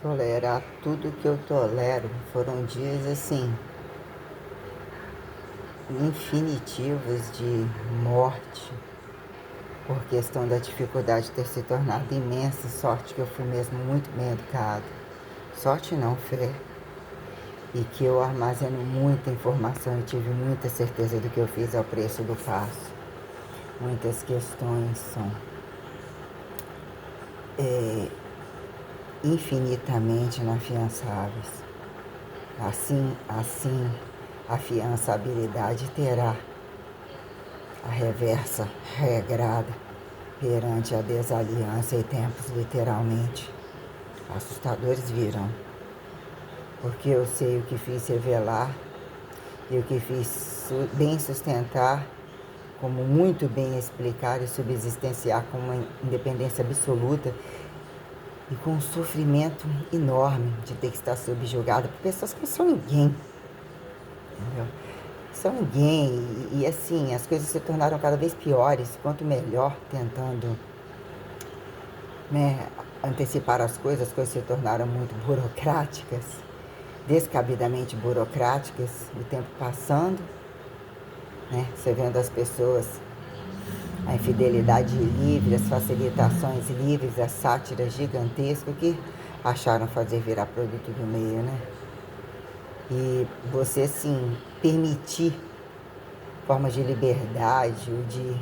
Tolerar tudo que eu tolero foram dias assim, infinitivos de morte, por questão da dificuldade de ter se tornado imensa. Sorte que eu fui mesmo muito bem educado. Sorte não, fé. E que eu armazeno muita informação e tive muita certeza do que eu fiz ao preço do passo. Muitas questões são infinitamente inafiançáveis. Assim, a fiançabilidade terá a reversa regrada perante a desaliança e tempos literalmente assustadores virão. Porque eu sei o que fiz revelar e o que fiz bem sustentar, como muito bem explicar e subsistenciar com uma independência absoluta e com um sofrimento enorme de ter que estar subjugada por pessoas que não são ninguém, entendeu? São ninguém e assim, as coisas se tornaram cada vez piores, quanto melhor tentando, né, antecipar as coisas se tornaram muito burocráticas, descabidamente burocráticas, o tempo passando, né, você vendo as pessoas, a infidelidade livre, as facilitações livres, as sátiras gigantescas que acharam fazer virar produto do meio, né? E você, assim, permitir formas de liberdade, ou de,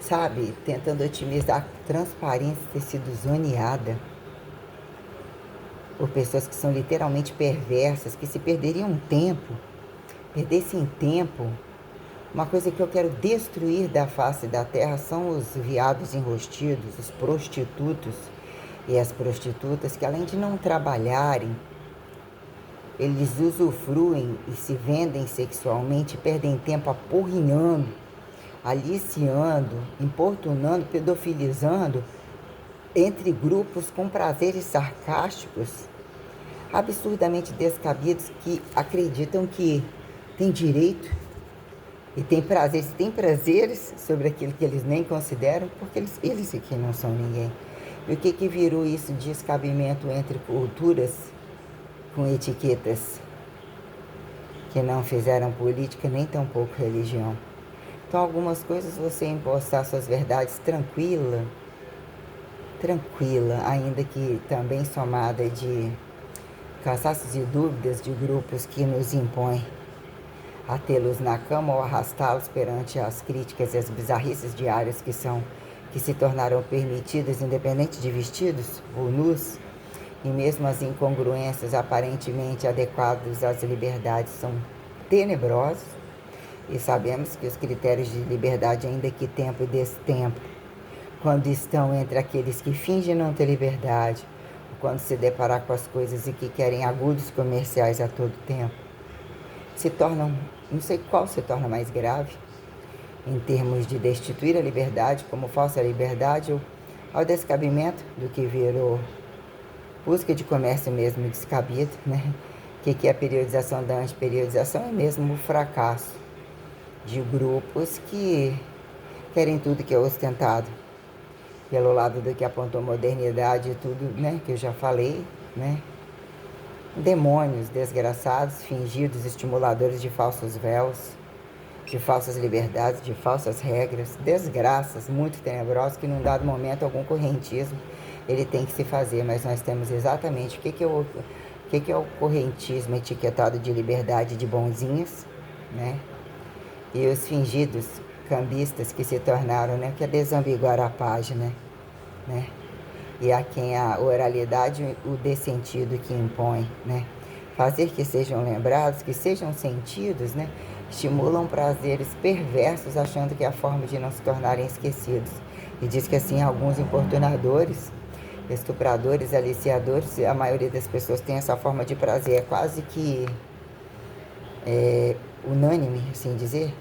sabe, tentando otimizar a transparência ter sido zoneada por pessoas que são literalmente perversas, que se perderiam tempo, perdessem tempo. Uma coisa que eu quero destruir da face da terra são os viados enrostidos, os prostitutos e as prostitutas, que além de não trabalharem, eles usufruem e se vendem sexualmente, perdem tempo apurrinhando, aliciando, importunando, pedofilizando entre grupos com prazeres sarcásticos, absurdamente descabidos, que acreditam que têm direito e têm prazeres sobre aquilo que eles nem consideram, porque eles aqui não são ninguém. E o que virou isso de descabimento entre culturas com etiquetas que não fizeram política nem tampouco religião? Então, algumas coisas você impostar suas verdades tranquila, ainda que também somada de cansaços e dúvidas de grupos que nos impõem a tê-los na cama ou arrastá-los perante as críticas e as bizarrices diárias que se tornaram permitidas, independente de vestidos ou nus, e mesmo as incongruências aparentemente adequadas às liberdades são tenebrosos, e sabemos que os critérios de liberdade, ainda que tempo e destempo, quando estão entre aqueles que fingem não ter liberdade, ou quando se deparar com as coisas e que querem agudos comerciais a todo tempo, se tornam, não sei qual se torna mais grave, em termos de destituir a liberdade como falsa liberdade, ou ao descabimento do que virou busca de comércio mesmo descabido, né? Que é a periodização da antiperiodização, e mesmo o fracasso de grupos que querem tudo que é ostentado pelo lado do que apontou modernidade e tudo, né, que eu já falei, né? Demônios desgraçados, fingidos estimuladores de falsos véus, de falsas liberdades, de falsas regras, desgraças muito tenebrosas que num dado momento algum correntismo ele tem que se fazer, mas nós temos exatamente o que é o correntismo etiquetado de liberdade de bonzinhos, né? E os fingidos cambistas que se tornaram, né, que é desambiguar a página, né? E a quem a oralidade o dessentido que impõe, né? Fazer que sejam lembrados, que sejam sentidos, né? Estimulam prazeres perversos, achando que é a forma de não se tornarem esquecidos. E diz que assim alguns importunadores, estupradores, aliciadores, a maioria das pessoas tem essa forma de prazer, é quase que unânime, assim dizer,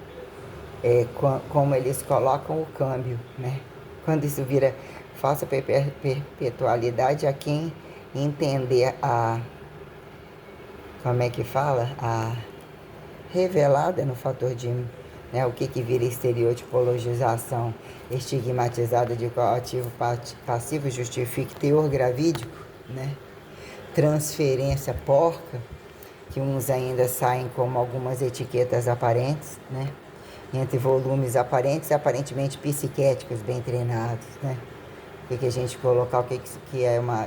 como eles colocam o câmbio, né? Quando isso vira falsa perpetualidade, a quem entender como é que fala? A revelada no fator de, né, o que vira estereotipologização estigmatizada de qual ativo passivo justifique teor gravídico, né? transferência porca, que uns ainda saem como algumas etiquetas aparentes, né? Entre volumes aparentes e aparentemente psiquéticos, bem treinados, né? O que a gente colocar, o que é uma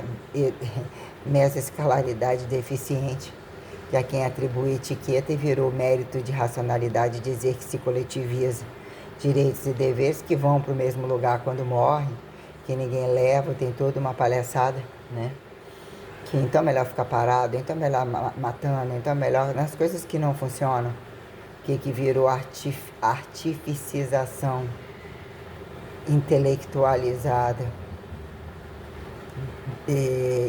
mesescalaridade deficiente, que a quem atribui etiqueta e virou mérito de racionalidade dizer que se coletiviza direitos e deveres que vão para o mesmo lugar quando morrem, que ninguém leva, tem toda uma palhaçada, né? Que então é melhor ficar parado, então é melhor matando, então é melhor nas coisas que não funcionam, que virou artificização intelectualizada,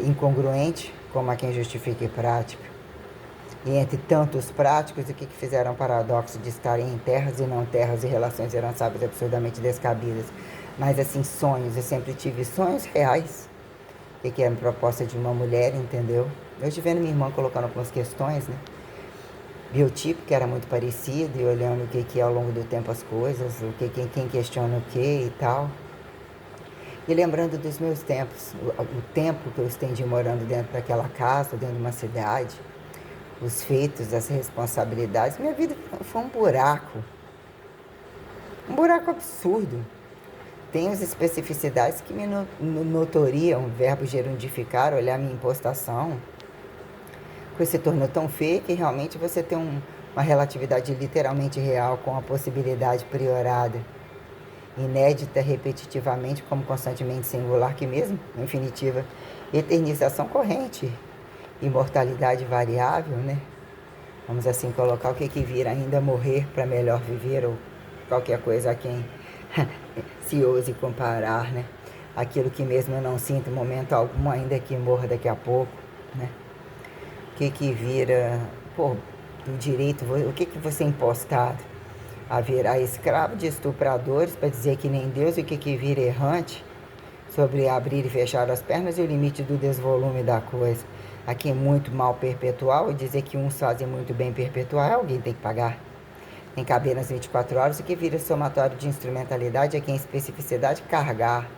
incongruente, como a quem justifica e prática. E entre tantos práticos, o que fizeram o paradoxo de estarem em terras e não terras e relações herançáveis absurdamente descabidas. Mas assim, sonhos, eu sempre tive sonhos reais. O que é a proposta de uma mulher, entendeu? Hoje vendo minha irmã colocando algumas questões, né? Biotipo, que era muito parecido, e olhando o que é ao longo do tempo as coisas, quem questiona o que e tal. E lembrando dos meus tempos, o tempo que eu estendi morando dentro daquela casa, dentro de uma cidade, os feitos, as responsabilidades. Minha vida foi um buraco absurdo. Tem as especificidades que me notoriam, o verbo gerundificar, olhar minha impostação. Coisa se tornou tão feia que realmente você tem uma relatividade literalmente real com a possibilidade priorada, inédita repetitivamente como constantemente singular, que mesmo infinitiva, eternização corrente, imortalidade variável, né? Vamos assim colocar o que vira ainda morrer para melhor viver, ou qualquer coisa a quem se ouse comparar, né? Aquilo que mesmo eu não sinto em momento algum, ainda que morra daqui a pouco, né? O que vira, do direito, o que você é impostado a virar escravo de estupradores para dizer que nem Deus, e o que vira errante sobre abrir e fechar as pernas e o limite do desvolume da coisa. Aqui é muito mal perpetual, e dizer que uns fazem muito bem perpetuar, alguém tem que pagar. Tem que caber nas 24 horas, o que vira somatório de instrumentalidade é quem especificidade carregar,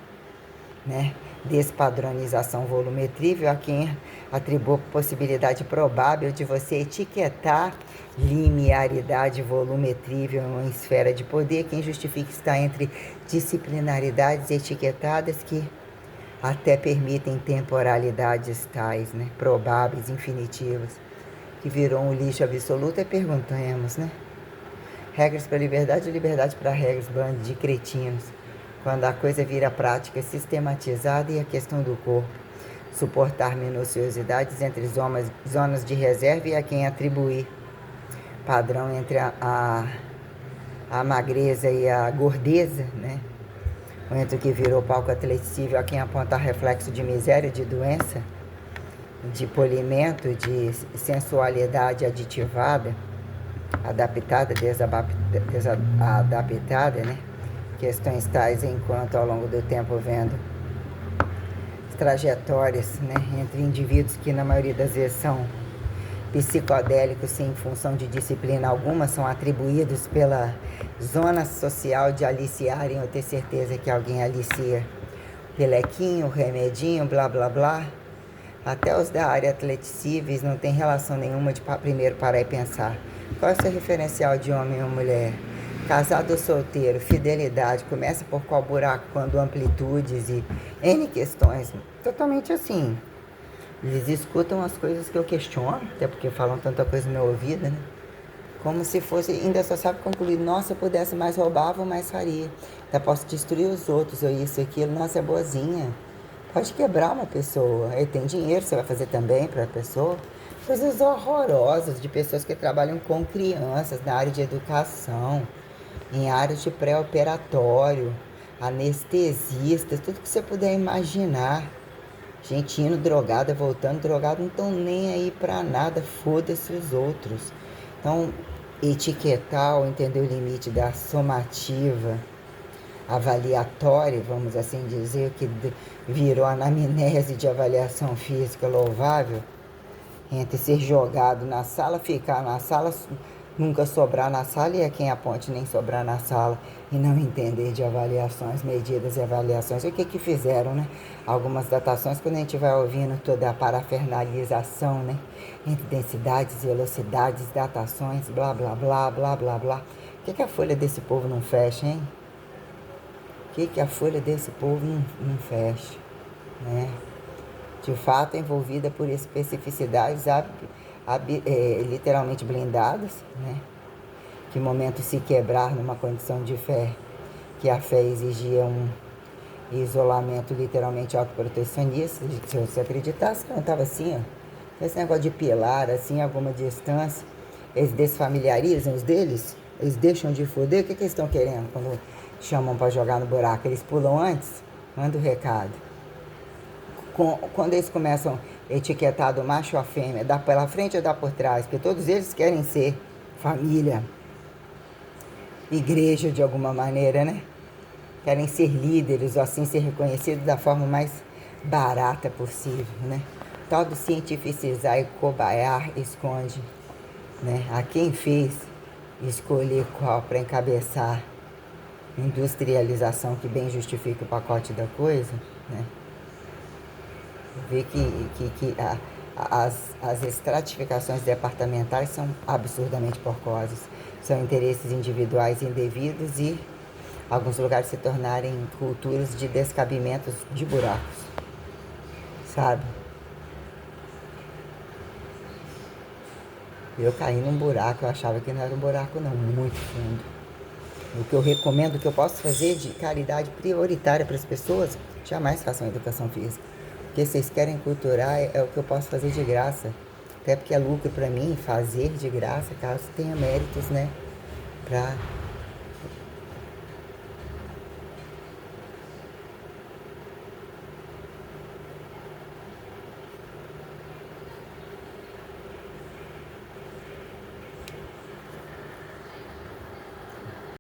né? Despadronização volumetrível a quem atribui possibilidade probável de você etiquetar linearidade volumetrível em uma esfera de poder, quem justifica estar entre disciplinaridades etiquetadas que até permitem temporalidades tais, né? Probáveis, infinitivas, que virou um lixo absoluto. E perguntamos, né? Regras para liberdade e liberdade para regras, bando de cretinos. Quando a coisa vira prática sistematizada e a questão do corpo, suportar minuciosidades entre zonas de reserva e a quem atribuir padrão entre a magreza e a gordeza, né? Ou entre o que virou palco atleticível a quem aponta reflexo de miséria, de doença, de polimento, de sensualidade aditivada, adaptada, desadaptada, né? Questões tais enquanto ao longo do tempo vendo trajetórias, né, entre indivíduos que na maioria das vezes são psicodélicos sem função de disciplina alguma, são atribuídos pela zona social de aliciarem ou ter certeza que alguém alicia. Pelequinho, remedinho, blá blá blá. Até os da área atleticíveis não tem relação nenhuma de primeiro parar e pensar. Qual é o seu referencial de homem ou mulher? Casado ou solteiro? Fidelidade? Começa por qual buraco? Quando amplitudes e N questões. Totalmente assim. Eles escutam as coisas que eu questiono, até porque falam tanta coisa no meu ouvido, né? Como se fosse, ainda só sabe concluir, nossa, se eu pudesse mais roubava, mais faria. Ainda posso destruir os outros, ou isso, aquilo, nossa, é boazinha. Pode quebrar uma pessoa. Ele tem dinheiro, você vai fazer também para a pessoa. Coisas horrorosas de pessoas que trabalham com crianças na área de educação, em áreas de pré-operatório, anestesistas, tudo que você puder imaginar. Gente indo drogada, voltando drogada, não estão nem aí pra nada, foda-se os outros. Então, etiquetar ou entender o limite da somativa avaliatória, vamos assim dizer, que virou anamnese de avaliação física louvável, entre ser jogado na sala, ficar na sala, nunca sobrar na sala e é quem aponte nem sobrar na sala e não entender de avaliações, medidas e avaliações. O que que fizeram, né? Algumas datações, quando a gente vai ouvindo toda a parafernalização, né? Entre densidades, velocidades, datações, blá, blá, blá, blá, blá, blá. O que a folha desse povo não fecha, hein? O que a folha desse povo não fecha, né? De fato, envolvida por especificidades literalmente blindadas, né? Que momento se quebrar numa condição de fé, que a fé exigia um isolamento literalmente autoprotecionista. Se você acreditasse, não estava assim, ó. Esse negócio de pilar, assim, alguma distância, eles desfamiliarizam os deles, eles deixam de foder. O que eles estão querendo quando chamam para jogar no buraco? Eles pulam antes? Manda o recado. Quando eles começam a etiquetar do macho a fêmea, dá pela frente ou dá por trás, porque todos eles querem ser família, igreja de alguma maneira, né? Querem ser líderes ou assim ser reconhecidos da forma mais barata possível, né? Tal do cientificizar e cobaiar esconde, né? A quem fez escolher qual para encabeçar industrialização que bem justifica o pacote da coisa, né? Ver que as estratificações departamentais são absurdamente porcosas. São interesses individuais indevidos e alguns lugares se tornarem culturas de descabimentos de buracos, sabe? Eu caí num buraco, eu achava que não era um buraco não, muito fundo. O que eu recomendo, o que eu posso fazer de caridade prioritária para as pessoas, jamais façam educação física. Porque se vocês querem culturar, é o que eu posso fazer de graça. Até porque é lucro para mim fazer de graça, caso tenha méritos, né? Para